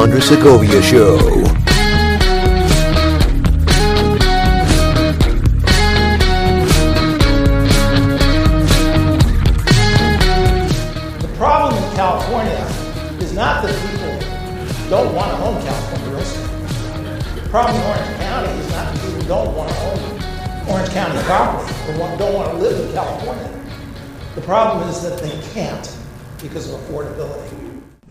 Andres Segovia Show. The problem in California is not that people don't want to own California real estate. The problem in Orange County is not that people don't want to own Orange County property or don't want to live in California. The problem is that they can't because of affordability.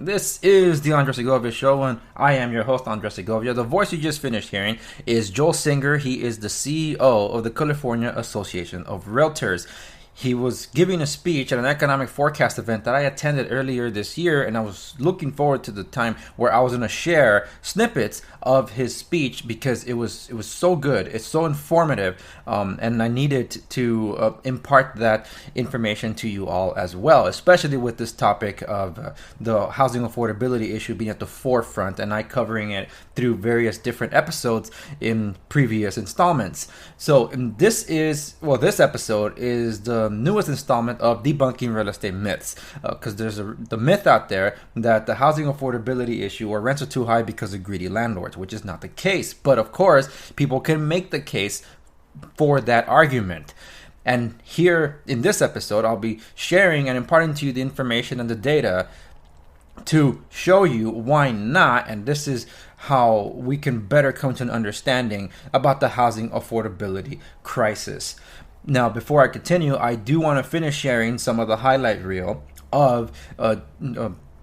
This is the Andres Segovia Show, and I am your host, Andres Segovia. The voice you just finished hearing is Joel Singer. He is the CEO of the California Association of Realtors. He was giving a speech at an economic forecast event that I attended earlier this year, and I was looking forward to the time where I was going to share snippets of his speech because it was so good, it's so informative, and I needed to impart that information to you all as well, especially with this topic of the housing affordability issue being at the forefront, and I covering it through various different episodes in previous installments. So this episode is the newest installment of Debunking Real Estate Myths, because there's the myth out there that the housing affordability issue or rents are too high because of greedy landlords, which is not the case. But of course, people can make the case for that argument. And here in this episode, I'll be sharing and imparting to you the information and the data to show you why not, and this is how we can better come to an understanding about the housing affordability crisis. Now, before I continue, I do want to finish sharing some of the highlight reel of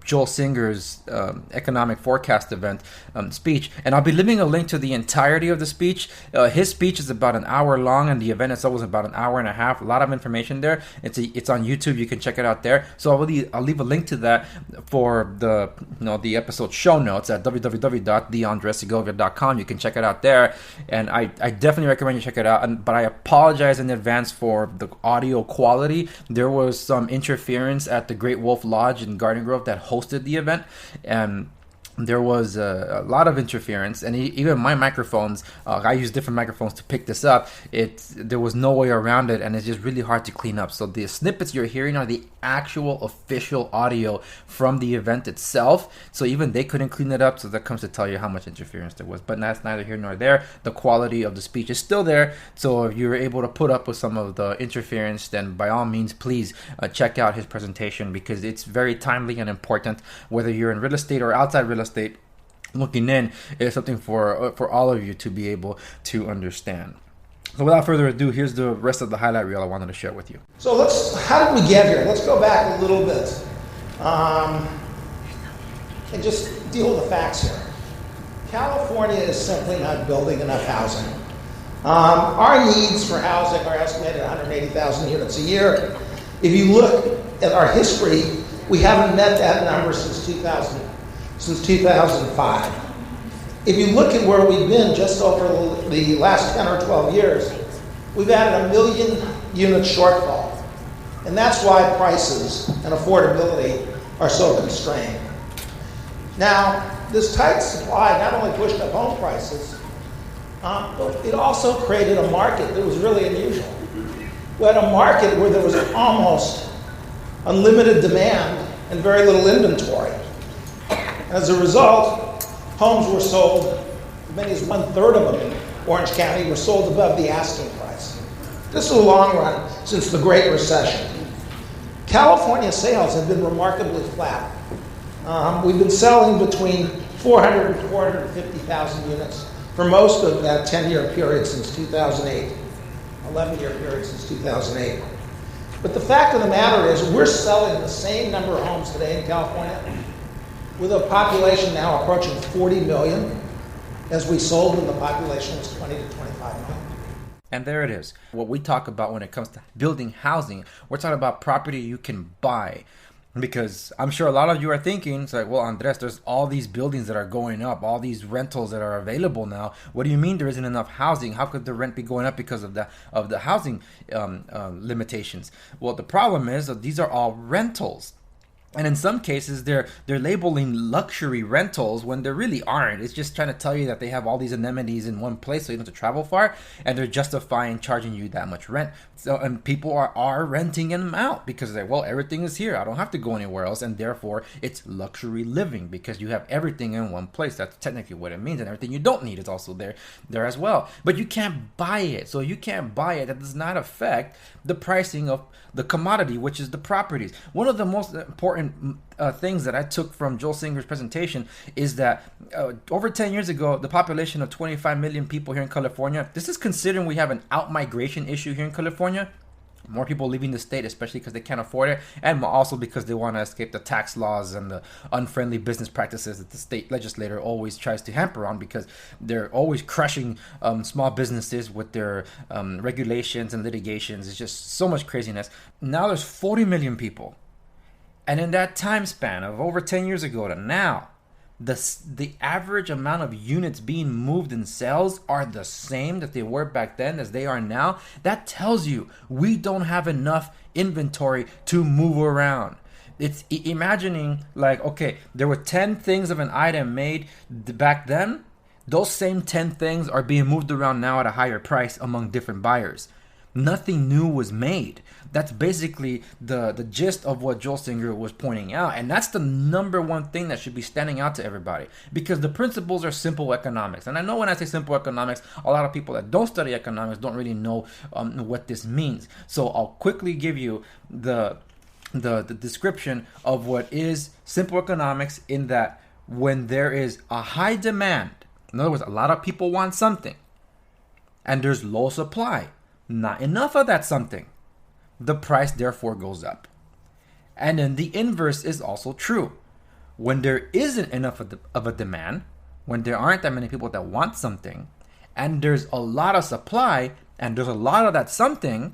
Joel Singer's economic forecast event speech, and I'll be leaving a link to the entirety of the speech. His speech is about an hour long, and the event itself was about an hour and a half. A lot of information there. It's on YouTube. You can check it out there. So I'll leave a link to that for the episode show notes at www.theandressegovia.com. You can check it out there, and I definitely recommend you check it out. But I apologize in advance for the audio quality. There was some interference at the Great Wolf Lodge in Garden Grove that hosted the event, and there was a lot of interference, and even my microphones, I use different microphones to pick this up. There was no way around it, and it's just really hard to clean up. So the snippets you're hearing are the actual official audio from the event itself. So even they couldn't clean it up, so that comes to tell you how much interference there was. But that's neither here nor there. The quality of the speech is still there, so if you're able to put up with some of the interference, then by all means, please check out his presentation, because it's very timely and important. Whether you're in real estate or outside real estate, looking in is something for all of you to be able to understand. So without further ado, here's the rest of the highlight reel I wanted to share with you. So how did we get here? Let's go back a little bit and just deal with the facts here. California is simply not building enough housing. Our needs for housing are estimated at 180,000 units a year. If you look at our history, we haven't met that number since 2005. If you look at where we've been just over the last 10 or 12 years, we've added 1 million unit shortfall. And that's why prices and affordability are so constrained. Now, this tight supply not only pushed up home prices, but it also created a market that was really unusual. We had a market where there was almost unlimited demand and very little inventory. As a result, homes were sold, as many as 1/3 of them in Orange County were sold above the asking price. This is a long run since the Great Recession. California sales have been remarkably flat. We've been selling between 400 and 450,000 units for most of that 10-year period since 2008, 11-year period since 2008. But the fact of the matter is we're selling the same number of homes today in California with a population now approaching 40 million, as we sold when the population was 20 to 25 million. And there it is. What we talk about when it comes to building housing, we're talking about property you can buy. Because I'm sure a lot of you are thinking, it's like, well, Andres, there's all these buildings that are going up, all these rentals that are available now. What do you mean there isn't enough housing? How could the rent be going up because of the housing limitations? Well, the problem is that these are all rentals. And in some cases, they're labeling luxury rentals when they really aren't. It's just trying to tell you that they have all these amenities in one place, so you don't have to travel far, and they're justifying charging you that much rent. So, and people are renting them out because they're, well, everything is here. I don't have to go anywhere else, and therefore it's luxury living because you have everything in one place. That's technically what it means, and everything you don't need is also there as well. But you can't buy it, so you can't buy it. That does not affect the pricing of the commodity, which is the properties. One of the most important things that I took from Joel Singer's presentation is that over 10 years ago, the population of 25 million people here in California, this is considering we have an out-migration issue here in California. More people leaving the state, especially because they can't afford it, and also because they want to escape the tax laws and the unfriendly business practices that the state legislator always tries to hamper on, because they're always crushing small businesses with their regulations and litigations. It's just so much craziness. Now there's 40 million people. And in that time span of over 10 years ago to now, the average amount of units being moved in sales are the same that they were back then as they are now. That tells you we don't have enough inventory to move around. It's imagining like, okay, there were 10 things of an item made back then. Those same 10 things are being moved around now at a higher price among different buyers. Nothing new was made. That's basically the gist of what Joel Singer was pointing out. And that's the number one thing that should be standing out to everybody, because the principles are simple economics. And I know when I say simple economics, a lot of people that don't study economics don't really know what this means. So I'll quickly give you the description of what is simple economics, in that when there is a high demand, in other words, a lot of people want something, and there's low supply, not enough of that something, the price therefore goes up. And then the inverse is also true. When there isn't enough of a demand, when there aren't that many people that want something, and there's a lot of supply, and there's a lot of that something,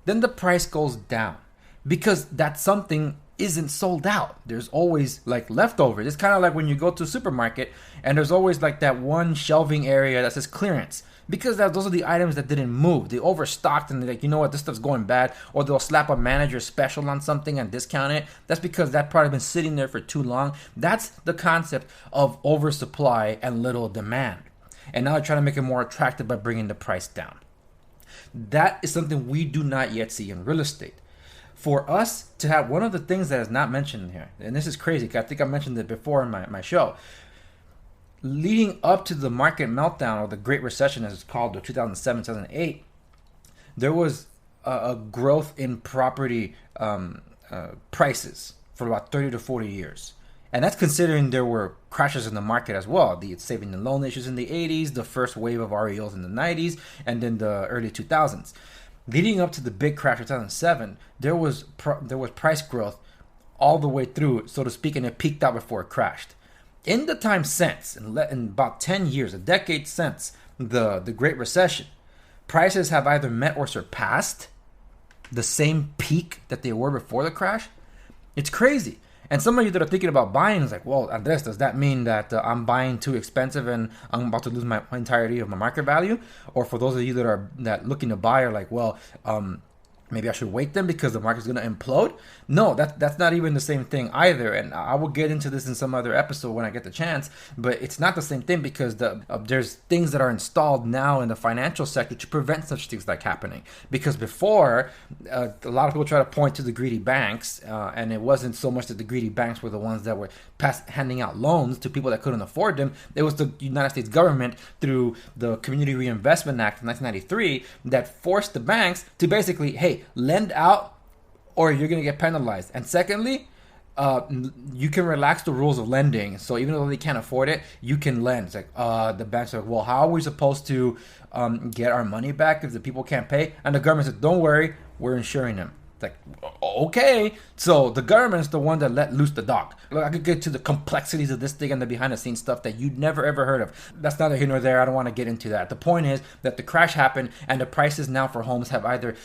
then the price goes down, because that something isn't sold out. There's always like leftovers. It's kind of like when you go to a supermarket and there's always like that one shelving area that says clearance, because those are the items that didn't move. They overstocked and they're like, you know what, this stuff's going bad. Or they'll slap a manager special on something and discount it. That's because that product has been sitting there for too long. That's the concept of oversupply and little demand. And now they're trying to make it more attractive by bringing the price down. That is something we do not yet see in real estate. For us to have one of the things that is not mentioned here, and this is crazy because I think I mentioned it before in my show, leading up to the market meltdown, or the Great Recession as it's called, the 2007, 2008, there was a growth in property prices for about 30 to 40 years. And that's considering there were crashes in the market as well. The saving and loan issues in the 80s, the first wave of REOs in the 90s, and then the early 2000s. Leading up to the big crash of 2007, there was price growth all the way through, so to speak, and it peaked out before it crashed. In the time since, in about 10 years, a decade since the Great Recession, prices have either met or surpassed the same peak that they were before the crash. It's crazy. And some of you that are thinking about buying is like, well, Andres, does that mean that I'm buying too expensive and I'm about to lose my entirety of my market value? Or for those of you that are looking to buy are like, well, maybe I should wait then because the market's going to implode? No, that's not even the same thing either. And I will get into this in some other episode when I get the chance. But it's not the same thing because there's things that are installed now in the financial sector to prevent such things like happening. Because before, a lot of people try to point to the greedy banks, and it wasn't so much that the greedy banks were the ones that were handing out loans to people that couldn't afford them. It was the United States government through the Community Reinvestment Act of 1993 that forced the banks to basically, hey, lend out or you're going to get penalized. And secondly, you can relax the rules of lending. So even though they can't afford it, you can lend. It's like the banks are like, well, how are we supposed to get our money back if the people can't pay? And the government said, don't worry, we're insuring them. It's like, okay. So the government's the one that let loose the dog. Look, I could get to the complexities of this thing and the behind the scenes stuff that you'd never ever heard of. That's neither here nor there. I don't want to get into that. The point is that the crash happened and the prices now for homes have either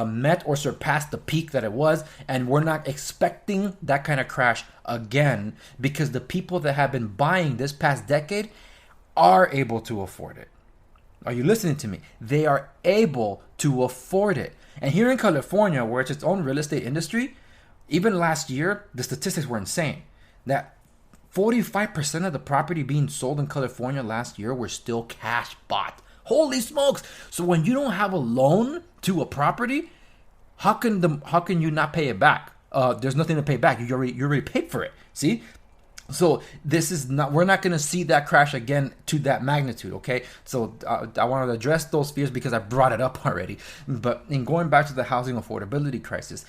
met or surpassed the peak that it was. And we're not expecting that kind of crash again because the people that have been buying this past decade are able to afford it. Are you listening to me? They are able to afford it. And here in California, where it's its own real estate industry, Even last year, the statistics were insane. That 45% of the property being sold in California last year were still cash bought. Holy smokes! So when you don't have a loan to a property, how can you not pay it back? There's nothing to pay back. You already paid for it. See? So this is not, we're not going to see that crash again to that magnitude, okay? So I wanted to address those fears because I brought it up already. But in going back to the housing affordability crisis,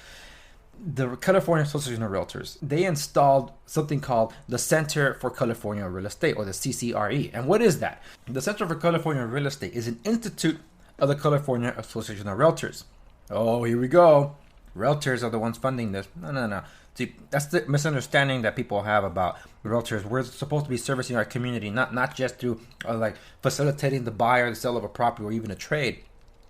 the California Association of Realtors, they installed something called the Center for California Real Estate, or the CCRE. And what is that? The Center for California Real Estate is an institute of the California Association of Realtors. Oh, here we go. Realtors are the ones funding this. No. See, that's the misunderstanding that people have about realtors. We're supposed to be servicing our community, not just through like facilitating the buy or the sale of a property or even a trade,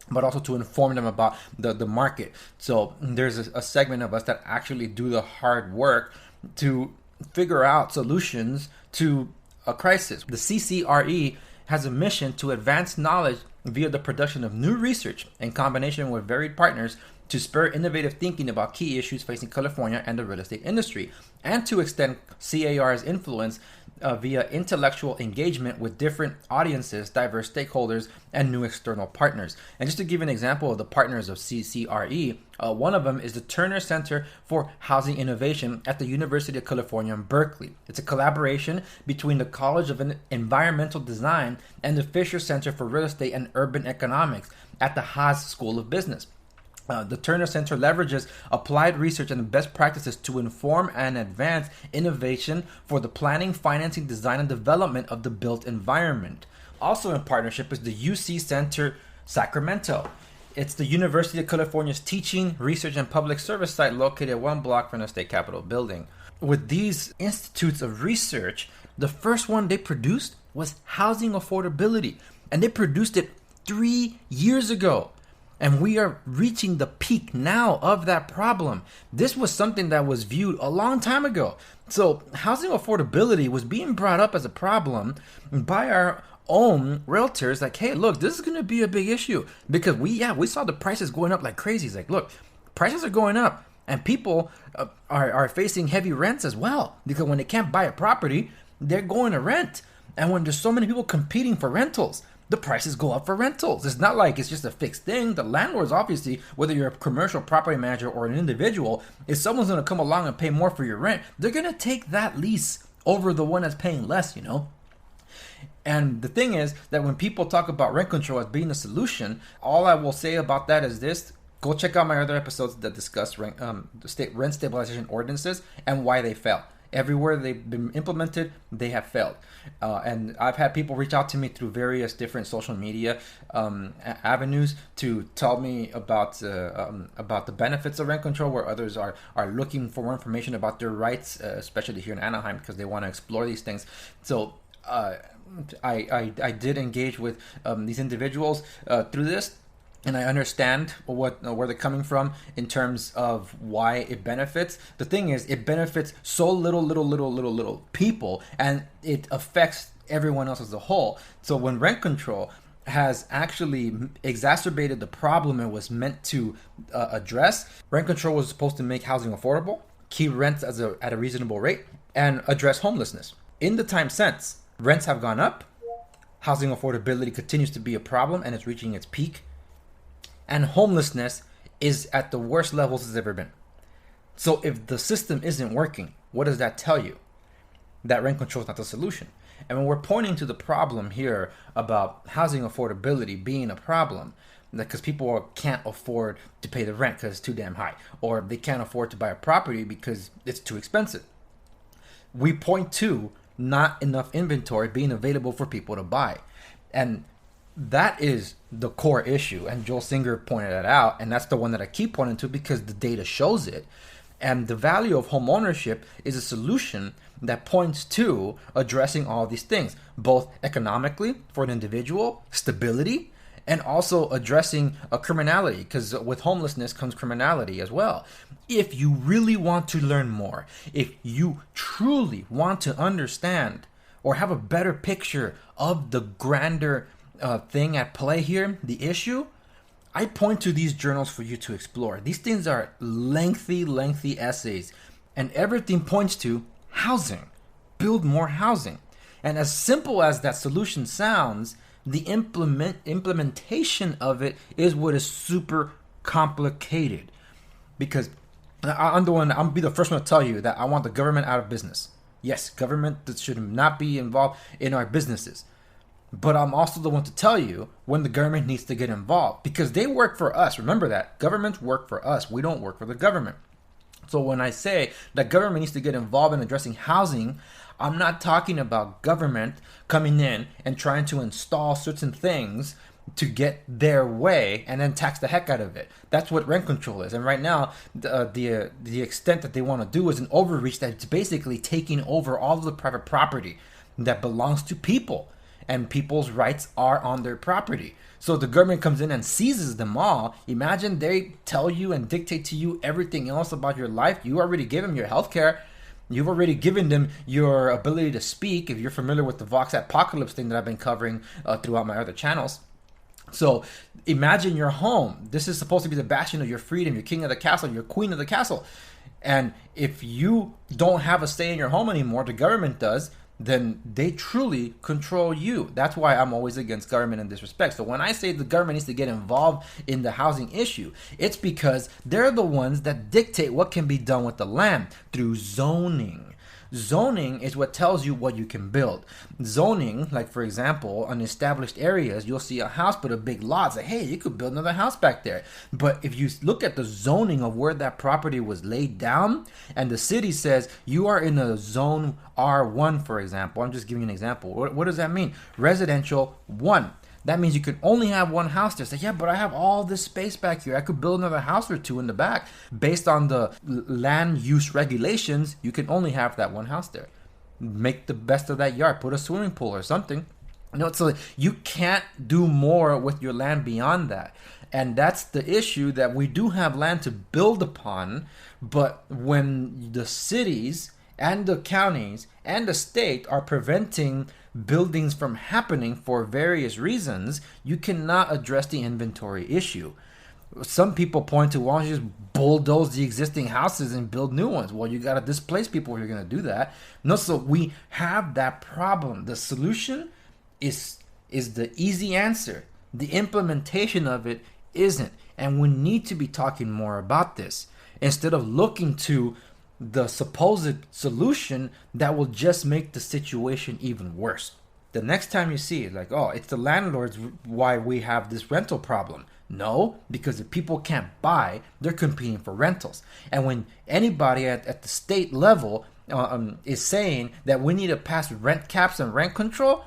but also to inform them about the market. So there's a segment of us that actually do the hard work to figure out solutions to a crisis. The CCRE has a mission to advance knowledge via the production of new research in combination with varied partners to spur innovative thinking about key issues facing California and the real estate industry, and to extend CAR's influence via intellectual engagement with different audiences, diverse stakeholders, and new external partners. And just to give an example of the partners of CCRE, one of them is the Turner Center for Housing Innovation at the University of California in Berkeley. It's a collaboration between the College of Environmental Design and the Fisher Center for Real Estate and Urban Economics at the Haas School of Business. The Turner Center leverages applied research and best practices to inform and advance innovation for the planning, financing, design, and development of the built environment. Also in partnership is the UC Center Sacramento. It's the University of California's teaching, research, and public service site located 1 block from the state capitol building. With these institutes of research, the first one they produced was housing affordability, and they produced it 3 years ago. And we are reaching the peak now of that problem. This was something that was viewed a long time ago. So housing affordability was being brought up as a problem by our own realtors. Like, hey, look, this is going to be a big issue because we saw the prices going up like crazy. It's like, look, prices are going up and people are facing heavy rents as well, because when they can't buy a property, they're going to rent. And when there's so many people competing for rentals, the prices go up for rentals. It's not like it's just a fixed thing. The landlords, obviously, whether you're a commercial property manager or an individual, if someone's going to come along and pay more for your rent, they're going to take that lease over the one that's paying less, And the thing is that when people talk about rent control as being a solution, all I will say about that is this: go check out my other episodes that discuss rent stabilization ordinances and why they fail. Everywhere they've been implemented, they have failed. And I've had people reach out to me through various different social media avenues to tell me about the benefits of rent control, where others are looking for more information about their rights, especially here in Anaheim, because they want to explore these things. So I did engage with these individuals through this. And I understand where they're coming from in terms of why it benefits. The thing is, it benefits so little people, and it affects everyone else as a whole. So when rent control has actually exacerbated the problem it was meant to address, rent control was supposed to make housing affordable, keep rents at a reasonable rate, and address homelessness. In the time since, rents have gone up, housing affordability continues to be a problem, and it's reaching its peak. And homelessness is at the worst levels it's ever been. So if the system isn't working, what does that tell you? That rent control is not the solution. And when we're pointing to the problem here about housing affordability being a problem, because people can't afford to pay the rent because it's too damn high, or they can't afford to buy a property because it's too expensive, we point to not enough inventory being available for people to buy. And that is the core issue, and Joel Singer pointed that out, and that's the one that I keep pointing to because the data shows it. And the value of home ownership is a solution that points to addressing all these things, both economically for an individual, stability, and also addressing criminality, because with homelessness comes criminality as well. If you really want to learn more, if you truly want to understand or have a better picture of the grander thing at play here, the issue, I point to these journals for you to explore. These things are lengthy essays, and everything points to housing. Build more housing. And as simple as that solution sounds, the implementation of it is what is super complicated. Because I'll be the first one to tell you that I want the government out of business. Yes, government should not be involved in our businesses. But I'm also the one to tell you when the government needs to get involved, because they work for us. Remember that. Governments work for us. We don't work for the government. So when I say that government needs to get involved in addressing housing, I'm not talking about government coming in and trying to install certain things to get their way and then tax the heck out of it. That's what rent control is. And right now, the extent that they want to do is an overreach that's basically taking over all of the private property that belongs to people. And people's rights are on their property. So the government comes in and seizes them all. Imagine they tell you and dictate to you everything else about your life. You already give them your health care. You've already given them your ability to speak. If you're familiar with the Vox Apocalypse thing that I've been covering throughout my other channels. So imagine your home. This is supposed to be the bastion of your freedom, your king of the castle, your queen of the castle. And if you don't have a say in your home anymore, the government does, then they truly control you. That's why I'm always against government in this respect. So when I say the government needs to get involved in the housing issue, it's because they're the ones that dictate what can be done with the land through zoning. Zoning is what tells you what you can build. Zoning, like for example, on established areas, you'll see a house but a big lot. It's like, hey, you could build another house back there. But if you look at the zoning of where that property was laid down, and the city says you are in a zone R1, for example, I'm just giving you an example. What does that mean? Residential 1. That means you can only have one house there. Say, yeah, but I have all this space back here. I could build another house or two in the back. Based on the land use regulations, you can only have that one house there. Make the best of that yard. Put a swimming pool or something. So you can't do more with your land beyond that. And that's the issue, that we do have land to build upon, but when the cities and the counties and the state are preventing buildings from happening for various reasons, you cannot address the inventory issue. Some people point to, why don't you just bulldoze the existing houses and build new ones? Well, you got to displace people if you're going to do that. No, so we have that problem. The solution is the easy answer. The implementation of it isn't. And we need to be talking more about this instead of looking to the supposed solution that will just make the situation even worse. The next time you see it, like, oh, it's the landlords why we have this rental problem. No, because if people can't buy, they're competing for rentals. And when anybody at the state level is saying that we need to pass rent caps and rent control,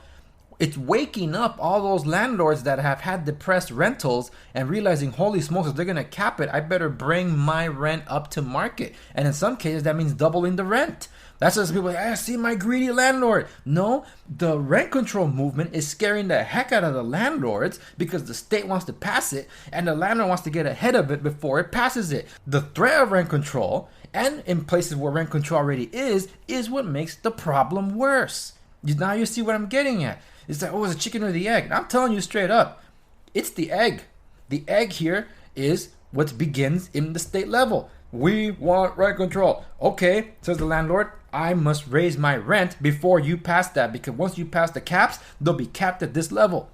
it's waking up all those landlords that have had depressed rentals and realizing, holy smokes, if they're going to cap it, I better bring my rent up to market. And in some cases, that means doubling the rent. That's just people like, I see my greedy landlord. No, the rent control movement is scaring the heck out of the landlords because the state wants to pass it and the landlord wants to get ahead of it before it passes it. The threat of rent control, and in places where rent control already is what makes the problem worse. Now you see what I'm getting at. It's like, oh, it's a chicken or the egg. And I'm telling you straight up, it's the egg. The egg here is what begins in the state level. We want rent control. Okay, says the landlord, I must raise my rent before you pass that, because once you pass the caps, they'll be capped at this level.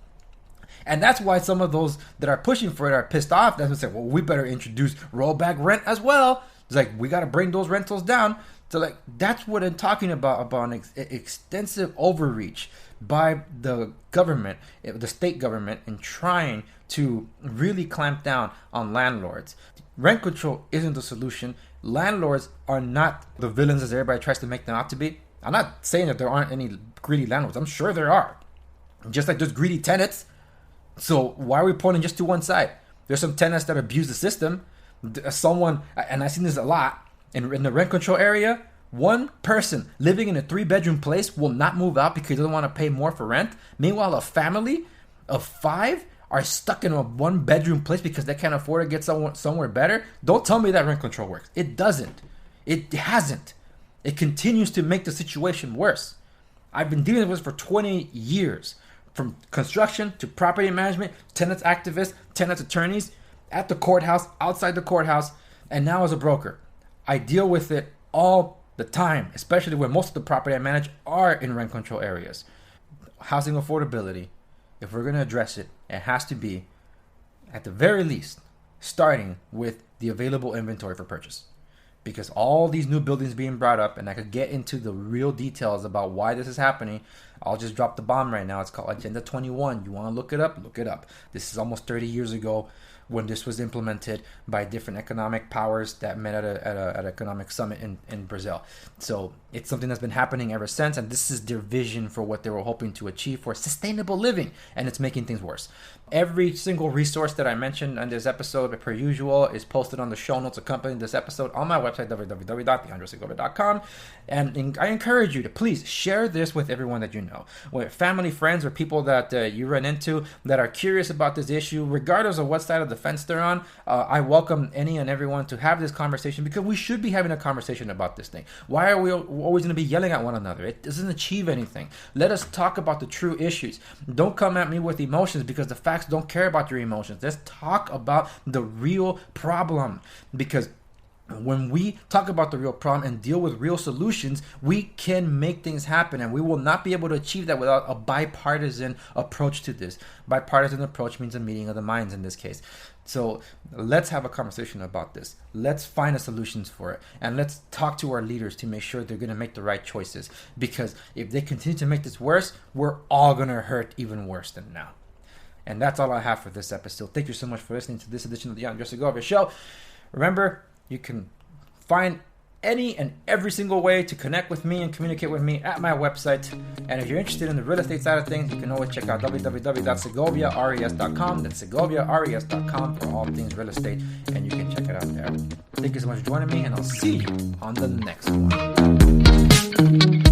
And that's why some of those that are pushing for it are pissed off. That's what say, well, we better introduce rollback rent as well. It's like, we got to bring those rentals down. So like, that's what I'm talking about an extensive overreach by the government, the state government, in trying to really clamp down on landlords. Rent control isn't the solution. Landlords are not the villains as everybody tries to make them out to be. I'm not saying that there aren't any greedy landlords. I'm sure there are. Just like there's greedy tenants. So why are we pointing just to one side? There's some tenants that abuse the system. Someone, and I've seen this a lot, in the rent control area, one person living in a 3-bedroom place will not move out because he doesn't want to pay more for rent. Meanwhile, a family of 5 are stuck in a 1-bedroom place because they can't afford to get somewhere better. Don't tell me that rent control works. It doesn't. It hasn't. It continues to make the situation worse. I've been dealing with this for 20 years. From construction to property management, tenants activists, tenants attorneys. at the courthouse, outside the courthouse, and now as a broker. I deal with it all the time, especially when most of the property I manage are in rent control areas. Housing affordability, if we're going to address it, it has to be, at the very least, starting with the available inventory for purchase. Because all these new buildings being brought up, and I could get into the real details about why this is happening. I'll just drop the bomb right now. It's called Agenda 21. You want to look it up? Look it up. This is almost 30 years ago when this was implemented by different economic powers that met at an economic summit in Brazil. So it's something that's been happening ever since, and this is their vision for what they were hoping to achieve for sustainable living, and it's making things worse. Every single resource that I mentioned on this episode, per usual, is posted on the show notes accompanying this episode on my website, www.theandresegovia.com. And I encourage you to please share this with everyone that you know, with family, friends, or people that you run into that are curious about this issue, regardless of what side of the fence they're on. I welcome any and everyone to have this conversation, because we should be having a conversation about this thing. Why are we always going to be yelling at one another? It doesn't achieve anything. Let us talk about the true issues. Don't come at me with emotions, because the facts don't care about your emotions. Let's talk about the real problem, because when we talk about the real problem and deal with real solutions, we can make things happen, and we will not be able to achieve that without a bipartisan approach to this. Bipartisan approach means a meeting of the minds in this case. So let's have a conversation about this. Let's find a solutions for it, and let's talk to our leaders to make sure they're going to make the right choices, because if they continue to make this worse, we're all going to hurt even worse than now. And that's all I have for this episode. Thank you so much for listening to this edition of the Andre Segovia Show. Remember, you can find any and every single way to connect with me and communicate with me at my website. And if you're interested in the real estate side of things, you can always check out www.segoviares.com. That's segoviares.com for all things real estate, and you can check it out there. Thank you so much for joining me, and I'll see you on the next one.